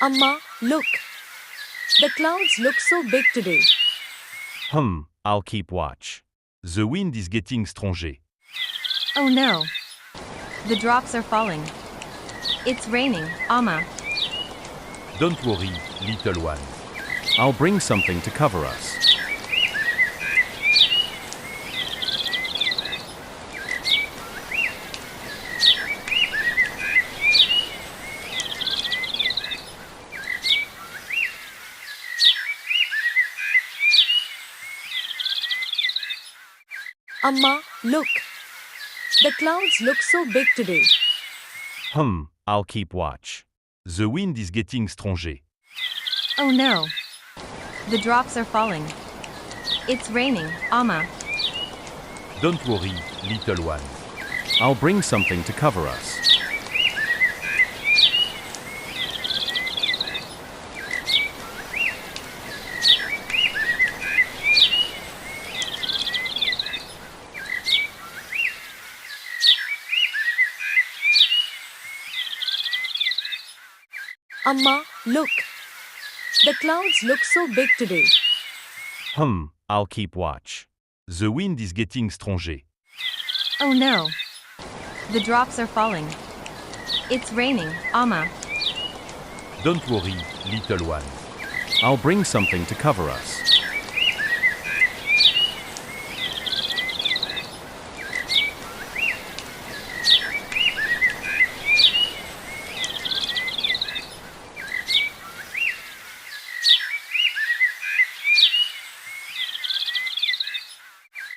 Amma, look. The clouds look so big today. I'll keep watch. The wind is getting stronger. Oh no. The drops are falling. It's raining, Amma. Don't worry, little one. I'll bring something to cover us. Amma, look. The clouds look so big today. I'll keep watch. The wind is getting stronger. Oh no. The drops are falling. It's raining, Amma. Don't worry, little one. I'll bring something to cover us. Amma, look. The clouds look so big today. I'll keep watch. The wind is getting stronger. Oh no. The drops are falling. It's raining, Amma. Don't worry, little one. I'll bring something to cover us.